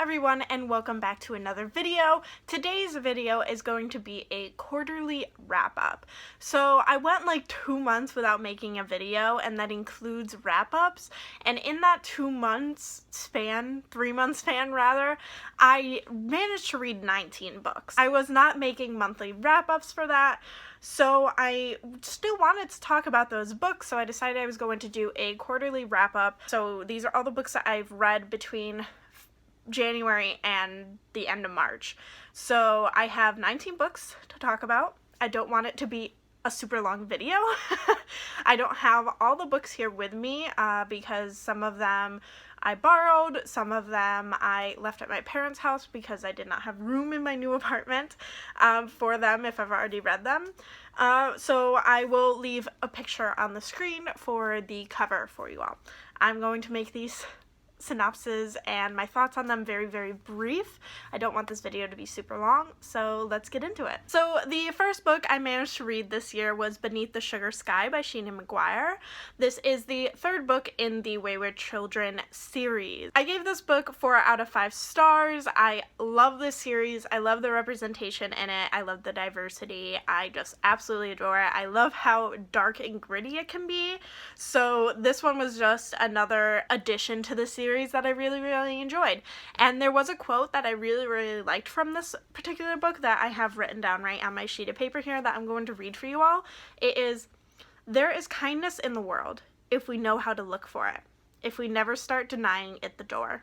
everyone, and welcome back to another video. Today's video is going to be a quarterly wrap-up. So I went like 2 months without making a video, and that includes wrap-ups, and in that 2 months span, 3 month span rather, I managed to read 19 books. I was not making monthly wrap-ups for that, so I still wanted to talk about those books, so I decided I was going to do a quarterly wrap-up. So these are all the books that I've read between January and the end of March. So I have 19 books to talk about. I don't want it to be a super long video. I don't have all the books here with me because some of them I borrowed, some of them I left at my parents' house because I did not have room in my new apartment for them if I've already read them. So I will leave a picture on the screen for the cover for you all. I'm going to make these synopses and my thoughts on them very brief. I don't want this video to be super long, so let's get into it. So the first book I managed to read this year was Beneath the Sugar Sky by Seanan and McGuire. This is the third book in the Wayward Children series. I gave this book 4 out of 5 stars. I love this series. I love the representation in it. I love the diversity. I just absolutely adore it. I love how dark and gritty it can be. So this one was just another addition to the series that I really enjoyed. And there was a quote that I really liked from this particular book that I have written down right on my sheet of paper here that I'm going to read for you all. It is, "There is kindness in the world if we know how to look for it, if we never start denying it the door."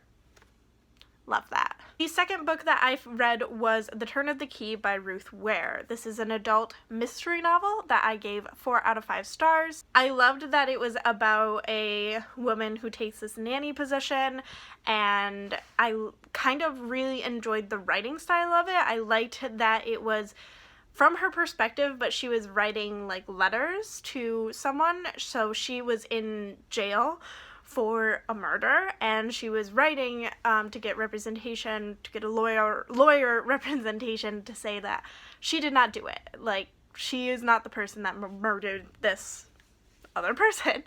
Love that. The second book that I've read was The Turn of the Key by Ruth Ware. This is an adult mystery novel that I gave 4 out of 5 stars. I loved that it was about a woman who takes this nanny position, and I kind of really enjoyed the writing style of it. I liked that it was from her perspective, but she was writing like letters to someone. So she was in jail for a murder, and she was writing to get representation, to get a lawyer representation to say that she did not do it. Like, she is not the person that murdered this other person.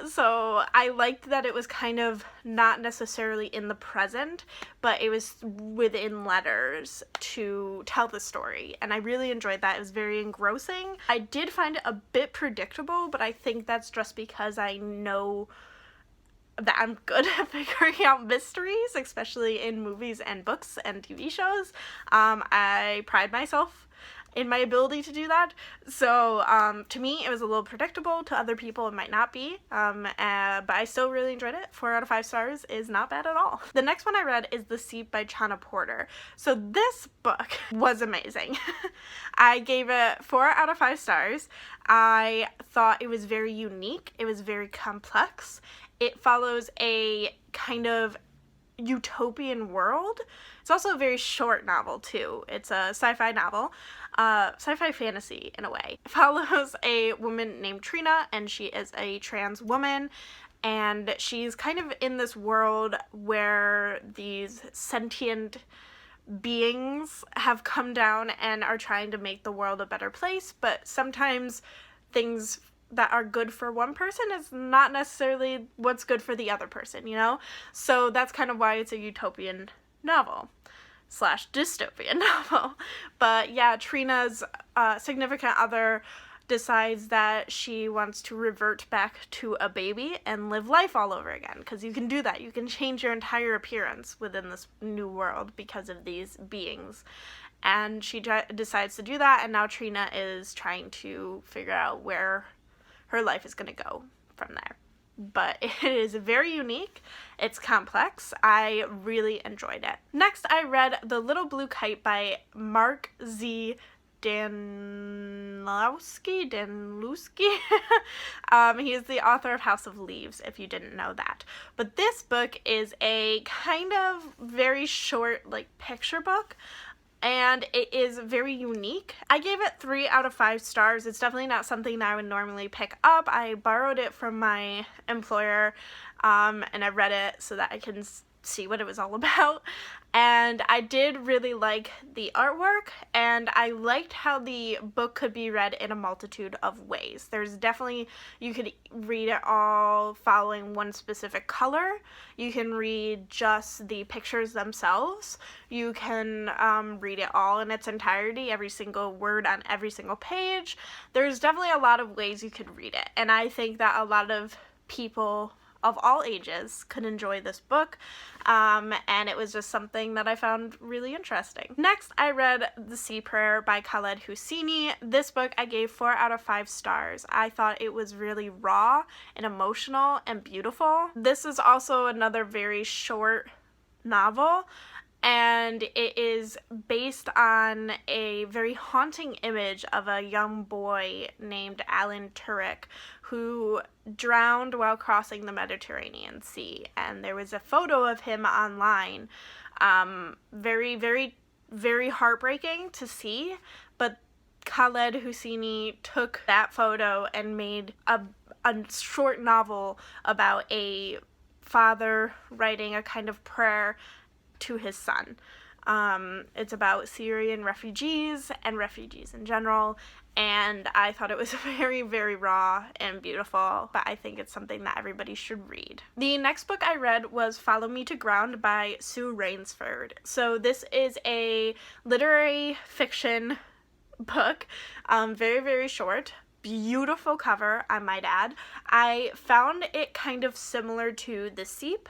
So I liked that it was kind of not necessarily in the present, but it was within letters to tell the story, and I really enjoyed that. It was very engrossing. I did find it a bit predictable, but I think that's just because I know that I'm good at figuring out mysteries, especially in movies and books and TV shows. I pride myself in my ability to do that. So to me it was a little predictable. To other people it might not be, but I still really enjoyed it. 4 out of 5 stars is not bad at all. The next one I read is The Seep by Chana Porter. So this book was amazing. I gave it 4 out of 5 stars. I thought it was very unique. It was very complex. It follows a kind of utopian world. It's also a very short novel too. It's a sci-fi novel, sci-fi fantasy in a way. It follows a woman named Trina, and she is a trans woman, and she's kind of in this world where these sentient beings have come down and are trying to make the world a better place, but sometimes things that are good for one person is not necessarily what's good for the other person, you know? So that's kind of why it's a utopian novel / dystopian novel. But yeah, Trina's significant other decides that she wants to revert back to a baby and live life all over again, because you can do that. You can change your entire appearance within this new world because of these beings. And she decides to do that, and now Trina is trying to figure out where her life is going to go from there. But it is very unique. It's complex. I really enjoyed it. Next, I read The Little Blue Kite by Mark Z. Danielewski. He is the author of House of Leaves, if you didn't know that. But this book is a kind of very short, like, picture book, and it is very unique. I gave it 3 out of 5 stars. It's definitely not something that I would normally pick up. I borrowed it from my employer, and I read it so that I can see what it was all about. And I did really like the artwork, and I liked how the book could be read in a multitude of ways. There's definitely, you could read it all following one specific color. You can read just the pictures themselves. You can read it all in its entirety, every single word on every single page. There's definitely a lot of ways you could read it, and I think that a lot of people of all ages could enjoy this book, and it was just something that I found really interesting. Next, I read The Sea Prayer by Khaled Hosseini. This book I gave 4 out of 5 stars. I thought it was really raw and emotional and beautiful. This is also another very short novel, and it is based on a very haunting image of a young boy named Alan Tudyk who drowned while crossing the Mediterranean Sea. And there was a photo of him online. Very, very, very heartbreaking to see, but Khaled Hosseini took that photo and made a short novel about a father writing a kind of prayer to his son. It's about Syrian refugees and refugees in general, and I thought it was very, very raw and beautiful, but I think it's something that everybody should read. The next book I read was Follow Me to Ground by Sue Rainsford. So this is a literary fiction book, very, very short. Beautiful cover, I might add. I found it kind of similar to The Seep.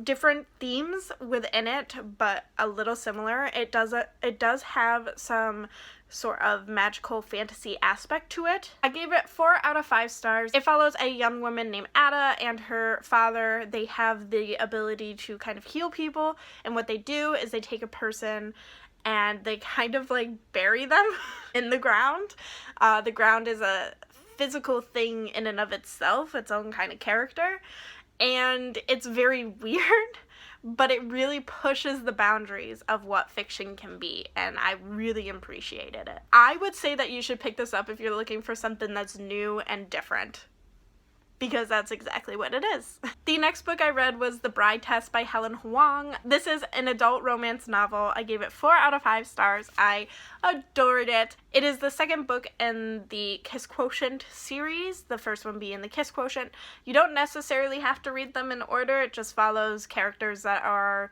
Different themes within it, but a little similar. It does have some sort of magical fantasy aspect to it. I gave it 4 out of 5 stars. It follows a young woman named Ada and her father. They have the ability to kind of heal people, and what they do is they take a person and they kind of like bury them in the ground. The ground is a physical thing in and of itself, its own kind of character. And it's very weird, but it really pushes the boundaries of what fiction can be, and I really appreciated it. I would say that you should pick this up if you're looking for something that's new and different, because that's exactly what it is. The next book I read was The Bride Test by Helen Hoang. This is an adult romance novel. I gave it 4 out of 5 stars. I adored it. It is the second book in the Kiss Quotient series, the first one being the Kiss Quotient. You don't necessarily have to read them in order. It just follows characters that are,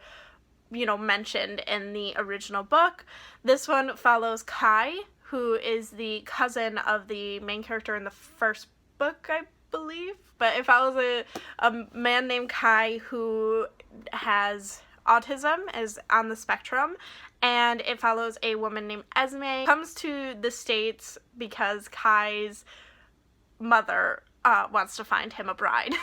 you know, mentioned in the original book. This one follows Kai, who is the cousin of the main character in the first book, I believe, but it follows a man named Kai who has autism, is on the spectrum, and it follows a woman named Esme, comes to the States because Kai's mother wants to find him a bride.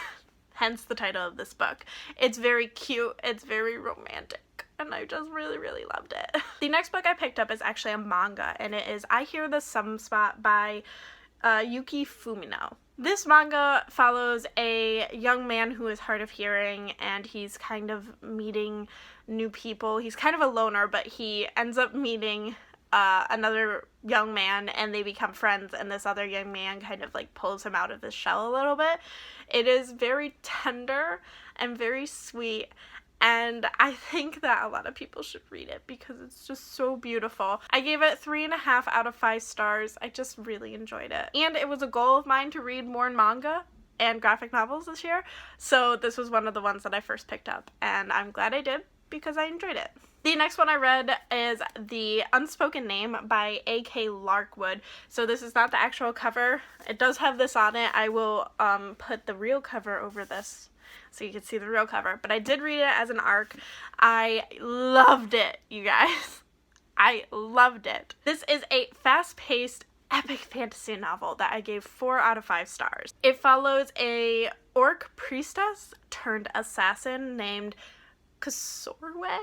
Hence the title of this book. It's very cute, it's very romantic, and I just really, really loved it. The next book I picked up is actually a manga, and it is I Hear the Sunspot by Yuki Fumino. This manga follows a young man who is hard of hearing, and he's kind of meeting new people. He's kind of a loner, but he ends up meeting another young man, and they become friends, and this other young man kind of like pulls him out of his shell a little bit. It is very tender and very sweet, and I think that a lot of people should read it because it's just so beautiful. I gave it 3.5 out of 5 stars. I just really enjoyed it. And it was a goal of mine to read more manga and graphic novels this year, so this was one of the ones that I first picked up, and I'm glad I did because I enjoyed it. The next one I read is The Unspoken Name by A.K. Larkwood. So this is not the actual cover. It does have this on it. I will put the real cover over this so you can see the real cover, but I did read it as an ARC. I loved it, you guys. I loved it. This is a fast-paced epic fantasy novel that I gave 4 out of 5 stars. It follows a orc priestess turned assassin named Cassandra.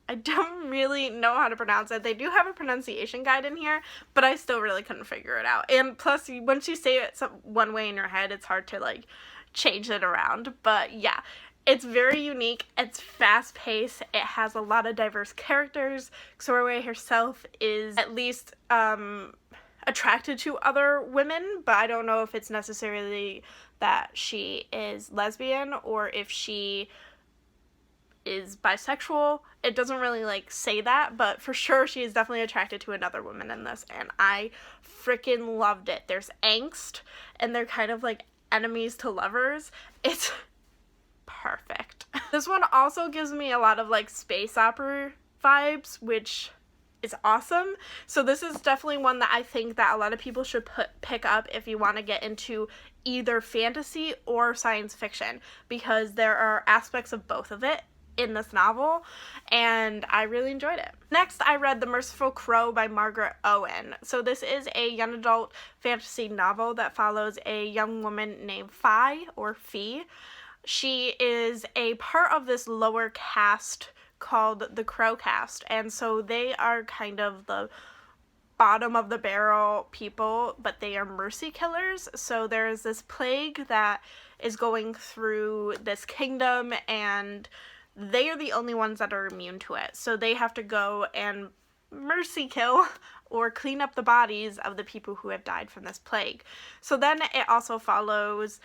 I don't really know how to pronounce it. They do have a pronunciation guide in here, but I still really couldn't figure it out. And plus, once you say it one way in your head, it's hard to like change it around. But yeah, it's very unique. It's fast-paced. It has a lot of diverse characters. Cassandra herself is at least attracted to other women, but I don't know if it's necessarily that she is lesbian or if she is bisexual. It doesn't really, like, say that, but for sure she is definitely attracted to another woman in this, and I freaking loved it. There's angst, and they're kind of, like, enemies to lovers. It's perfect. This one also gives me a lot of, like, space opera vibes, which is awesome. So this is definitely one that I think that a lot of people should pick up if you want to get into either fantasy or science fiction, because there are aspects of both of it in this novel, and I really enjoyed it. Next, I read The Merciful Crow by Margaret Owen. So this is a young adult fantasy novel that follows a young woman named Fee. She is a part of this lower caste called the Crow Caste, and so they are kind of the bottom of the barrel people, but they are mercy killers. So there's this plague that is going through this kingdom, and they are the only ones that are immune to it. So they have to go and mercy kill or clean up the bodies of the people who have died from this plague. So then it also follows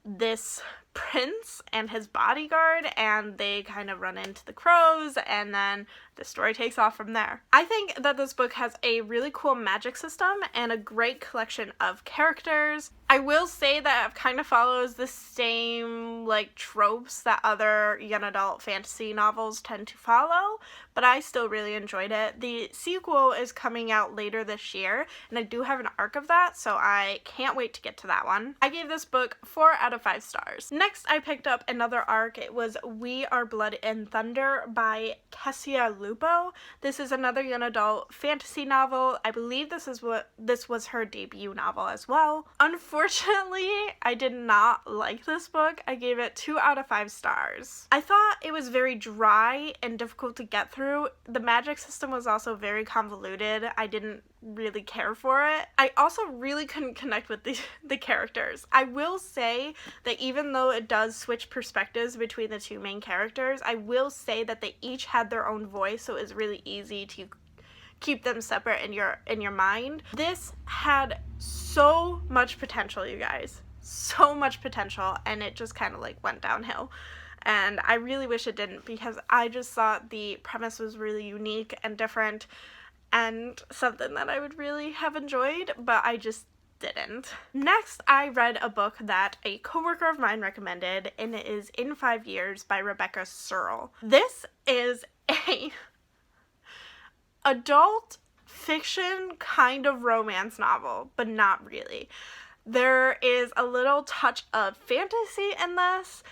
this prince and his bodyguard, and they kind of run into the crows, and then the story takes off from there. I think that this book has a really cool magic system and a great collection of characters. I will say that it kind of follows the same, like, tropes that other young adult fantasy novels tend to follow, but I still really enjoyed it. The sequel is coming out later this year, and I do have an arc of that, so I can't wait to get to that one. I gave this book 4 out of 5 stars. Next, I picked up another arc. It was We Are Blood and Thunder by Kesia Lupo. This is another young adult fantasy novel. I believe this was her debut novel as well. Unfortunately, I did not like this book. I gave it 2 out of 5 stars. I thought it was very dry and difficult to get through. The magic system was also very convoluted. I didn't really care for it. I also really couldn't connect with the characters. I will say that even though it does switch perspectives between the 2 main characters, I will say that they each had their own voice, so it was really easy to keep them separate in your mind. This had so much potential, you guys. So much potential, and it just kind of, like, went downhill. And I really wish it didn't, because I just thought the premise was really unique and different and something that I would really have enjoyed, but I just didn't. Next, I read a book that a coworker of mine recommended, and it is In 5 Years by Rebecca Serle. This is a adult fiction kind of romance novel, but not really. There is a little touch of fantasy in this.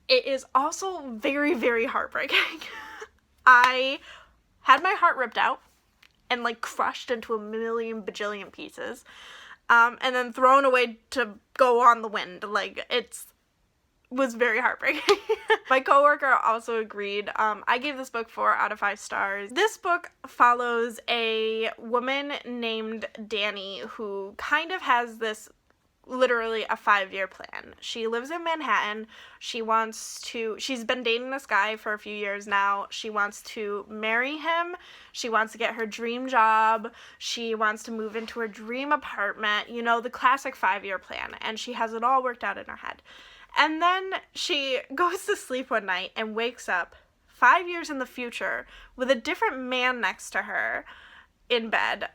It is also very, very heartbreaking. I had my heart ripped out and, like, crushed into a million bajillion pieces, and then thrown away to go on the wind. Like, was very heartbreaking. My coworker also agreed. I gave this book 4 out of 5 stars. This book follows a woman named Danny who kind of has this literally a 5-year plan. She lives in Manhattan. She's been dating this guy for a few years now. She wants to marry him. She wants to get her dream job. She wants to move into her dream apartment. You know, the classic 5-year plan. And she has it all worked out in her head. And then she goes to sleep one night and wakes up 5 years in the future with a different man next to her in bed,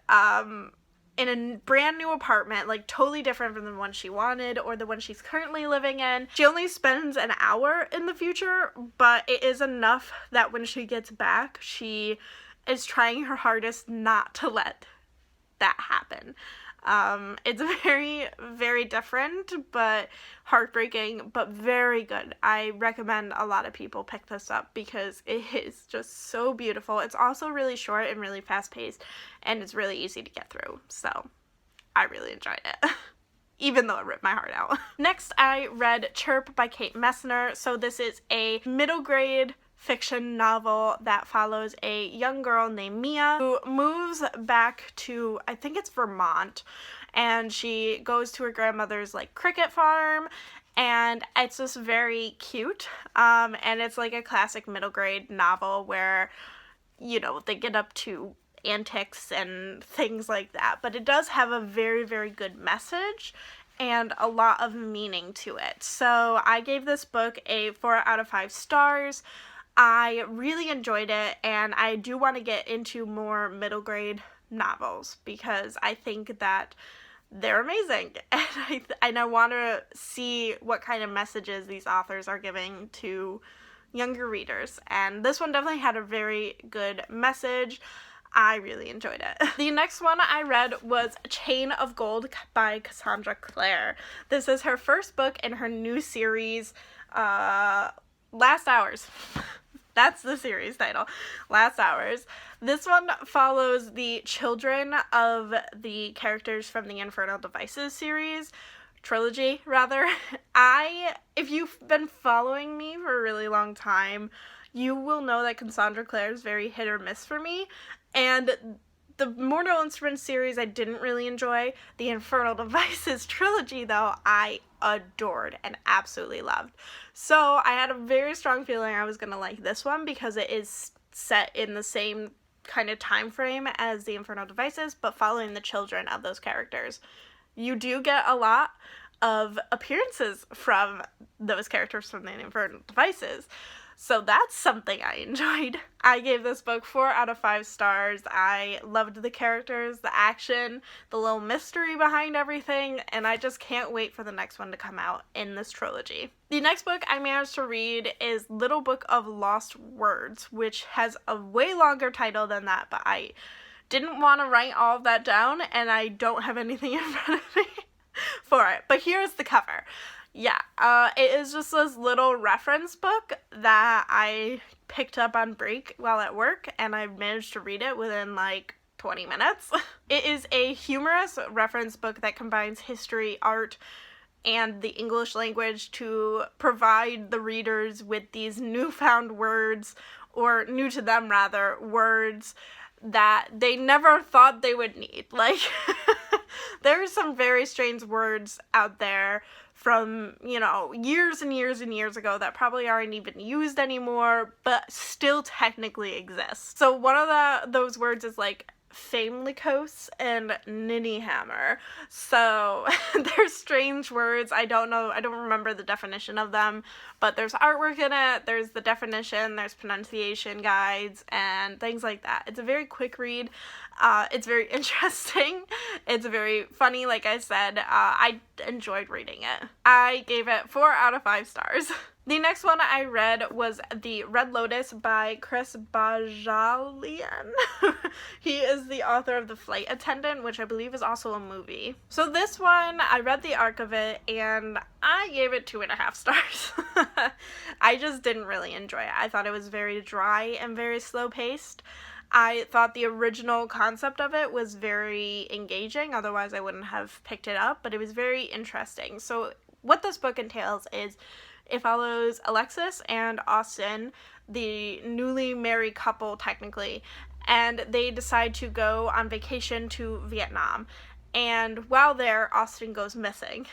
in a brand new apartment, like totally different from the one she wanted or the one she's currently living in. She only spends an hour in the future, but it is enough that when she gets back, she is trying her hardest not to let that happen. It's very, very different, but heartbreaking, but very good. I recommend a lot of people pick this up because it is just so beautiful. It's also really short and really fast-paced, and it's really easy to get through, so I really enjoyed it. Even though it ripped my heart out. Next, I read Chirp by Kate Messner. So this is a middle grade fiction novel that follows a young girl named Mia who moves back to, I think it's Vermont, and she goes to her grandmother's, like, cricket farm, and it's just very cute, and it's like a classic middle grade novel where, you know, they get up to antics and things like that, but it does have a very, very good message and a lot of meaning to it. So I gave this book a 4 out of 5 stars. I really enjoyed it, and I do want to get into more middle grade novels because I think that they're amazing, and I want to see what kind of messages these authors are giving to younger readers, and this one definitely had a very good message. I really enjoyed it. The next one I read was Chain of Gold by Cassandra Clare. This is her first book in her new series, Last Hours. That's the series title, Last Hours. This one follows the children of the characters from the Infernal Devices series, trilogy, rather. If you've been following me for a really long time, you will know that Cassandra Clare is very hit or miss for me, and the Mortal Instruments series I didn't really enjoy. The Infernal Devices trilogy, though, I adored and absolutely loved. So I had a very strong feeling I was going to like this one because it is set in the same kind of time frame as the Infernal Devices, but following the children of those characters. You do get a lot of appearances from those characters from the Infernal Devices. So that's something I enjoyed. I gave this book 4 out of 5 stars. I loved the characters, the action, the little mystery behind everything, and I just can't wait for the next one to come out in this trilogy. The next book I managed to read is Little Book of Lost Words, which has a way longer title than that, but I didn't want to write all of that down, and I don't have anything in front of me for it. But here's the cover. Yeah, it is just this little reference book that I picked up on break while at work, and I managed to read it within like 20 minutes. It is a humorous reference book that combines history, art, and the English language to provide the readers with these newfound words, or new to them rather, words that they never thought they would need. Like, there are some very strange words out there from, years and years and years ago that probably aren't even used anymore, but still technically exist. So one of those words is like Famelicose and Ninnyhammer. So they're strange words. I don't remember the definition of them, but there's artwork in it, there's the definition, there's pronunciation guides, and things like that. It's a very quick read. It's very interesting. It's very funny, like I said. I enjoyed reading it. I gave it 4 out of 5 stars. The next one I read was The Red Lotus by Chris Bohjalian. He is the author of The Flight Attendant, which I believe is also a movie. So this one, I read the arc of it, and I gave it 2.5 stars. I just didn't really enjoy it. I thought it was very dry and very slow-paced. I thought the original concept of it was very engaging, otherwise I wouldn't have picked it up, but it was very interesting. So what this book entails is it follows Alexis and Austin, the newly married couple technically, and they decide to go on vacation to Vietnam. And while there, Austin goes missing,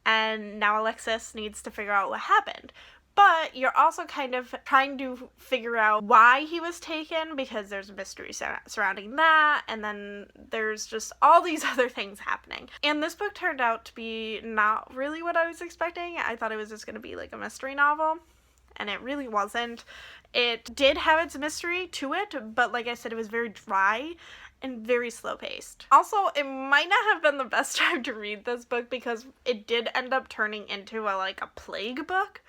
and now Alexis needs to figure out what happened. But you're also kind of trying to figure out why he was taken, because there's a mystery surrounding that, and then there's just all these other things happening. And this book turned out to be not really what I was expecting. I thought it was just going to be like a mystery novel, and it really wasn't. It did have its mystery to it, but like I said, it was very dry and very slow-paced. Also, it might not have been the best time to read this book because it did end up turning into a plague book.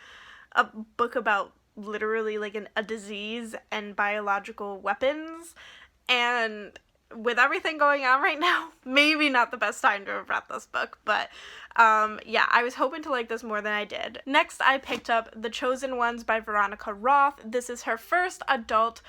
A book about literally like a disease and biological weapons, and with everything going on right now, maybe not the best time to have read this book, but yeah, I was hoping to like this more than I did. Next, I picked up The Chosen Ones by Veronica Roth. This is her first adult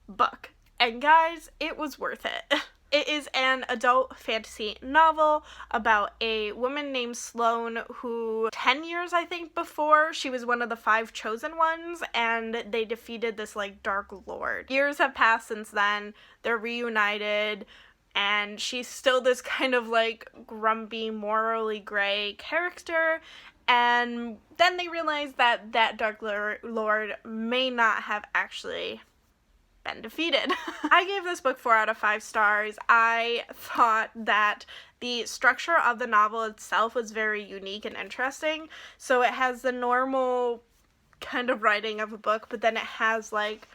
book, and guys, it was worth it. It is an adult fantasy novel about a woman named Sloane who 10 years, I think, before, she was one of the 5 chosen ones, and they defeated this, Dark Lord. Years have passed since then, they're reunited, and she's still this kind of, grumpy, morally gray character, and then they realize that that Dark Lord may not have actually been defeated. I gave this book 4 out of 5 stars. I thought that the structure of the novel itself was very unique and interesting. So it has the normal kind of writing of a book, but then it has like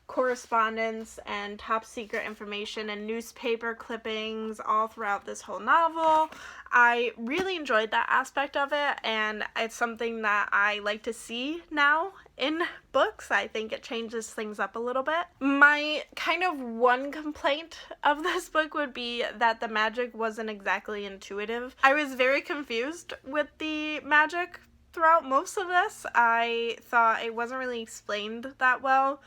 correspondence and top secret information and newspaper clippings all throughout this whole novel. I really enjoyed that aspect of it, and it's something that I like to see now in books. I think it changes things up a little bit. My kind of one complaint of this book would be that the magic wasn't exactly intuitive. I was very confused with the magic throughout most of this. I thought it wasn't really explained that well,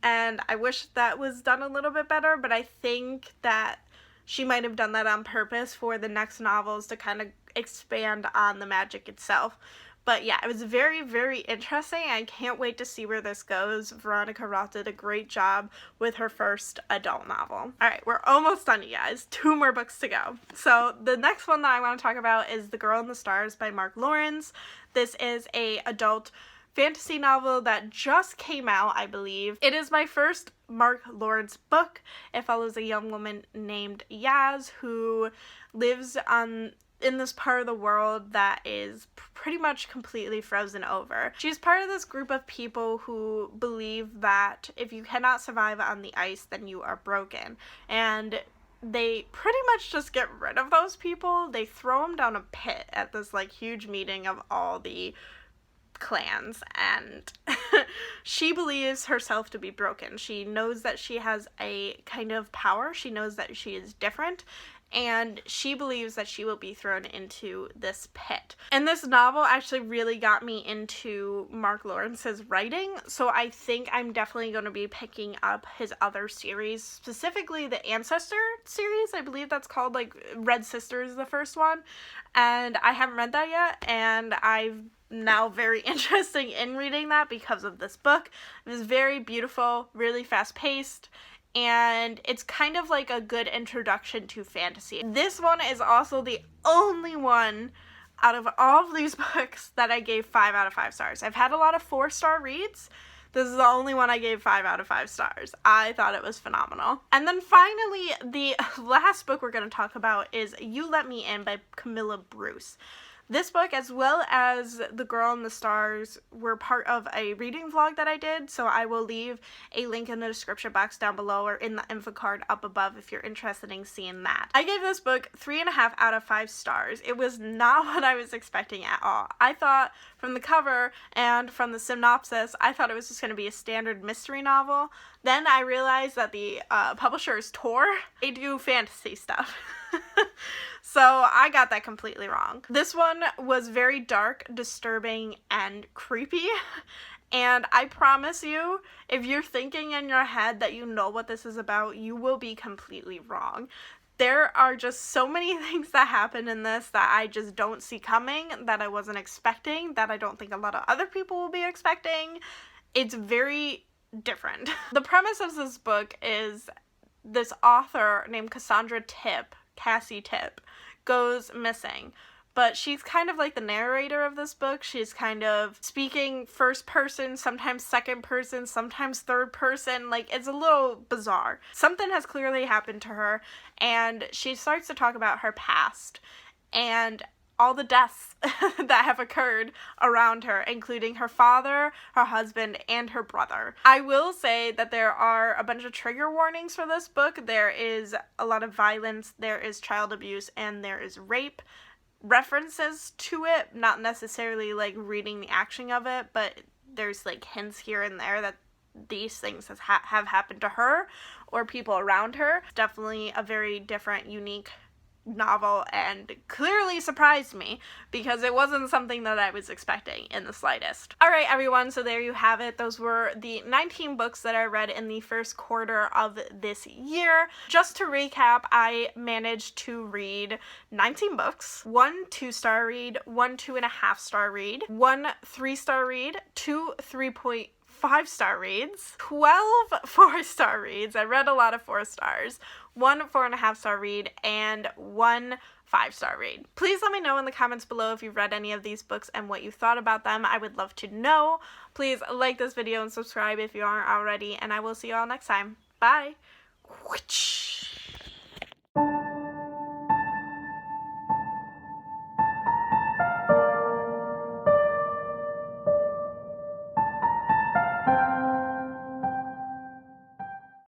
and I wish that was done a little bit better, but I think that she might have done that on purpose for the next novels to kind of expand on the magic itself. But yeah, it was very, very interesting. I can't wait to see where this goes. Veronica Roth did a great job with her first adult novel. Alright, we're almost done, you guys. 2 more books to go. So the next one that I want to talk about is The Girl in the Stars by Mark Lawrence. This is a adult fantasy novel that just came out, I believe. It is my first Mark Lawrence book. It follows a young woman named Yaz who lives in this part of the world that is pretty much completely frozen over. She's part of this group of people who believe that if you cannot survive on the ice, then you are broken. And they pretty much just get rid of those people. They throw them down a pit at this like huge meeting of all the clans, and she believes herself to be broken. She knows that she has a kind of power. She knows that she is different, and she believes that she will be thrown into this pit. And this novel actually really got me into Mark Lawrence's writing, so I think I'm definitely going to be picking up his other series, specifically the Ancestor series. I believe that's called, like, Red Sisters, the first one, and I haven't read that yet, and I've now very interested in reading that because of this book. It was very beautiful, really fast-paced, and it's kind of like a good introduction to fantasy. This one is also the only one out of all of these books that I gave 5 out of 5 stars. I've had a lot of 4-star reads. This is the only one I gave 5 out of 5 stars. I thought it was phenomenal. And then finally, the last book we're going to talk about is You Let Me In by Camilla Bruce. This book, as well as The Girl in the Stars, were part of a reading vlog that I did, so I will leave a link in the description box down below or in the info card up above if you're interested in seeing that. I gave this book 3.5 out of 5 stars. It was not what I was expecting at all. I thought from the cover and from the synopsis, I thought it was just going to be a standard mystery novel. Then I realized that the publisher is Tor. They do fantasy stuff. So I got that completely wrong. This one was very dark, disturbing, and creepy. And I promise you, if you're thinking in your head that you know what this is about, you will be completely wrong. There are just so many things that happen in this that I just don't see coming, that I wasn't expecting, that I don't think a lot of other people will be expecting. It's very different. The premise of this book is this author named Cassandra Cassie Tip, goes missing. But she's kind of like the narrator of this book. She's kind of speaking first person, sometimes second person, sometimes third person. Like, it's a little bizarre. Something has clearly happened to her, and she starts to talk about her past and all the deaths that have occurred around her, including her father, her husband, and her brother. I will say that there are a bunch of trigger warnings for this book. There is a lot of violence, there is child abuse, and there is rape. References to it, not necessarily like reading the action of it, but there's like hints here and there that these things have happened to her or people around her. Definitely a very different, unique novel, and clearly surprised me because it wasn't something that I was expecting in the slightest. Alright everyone, so there you have it. Those were the 19 books that I read in the first quarter of this year. Just to recap, I managed to read 19 books, 1 2-star read, 1 2.5-star read, 1 3-star read, 2 3.5-star reads, 12 4-star reads. I read a lot of 4 stars, 1 4.5-star read, and 1 5-star read. Please let me know in the comments below if you've read any of these books and what you thought about them. I would love to know. Please like this video and subscribe if you aren't already, and I will see you all next time. Bye!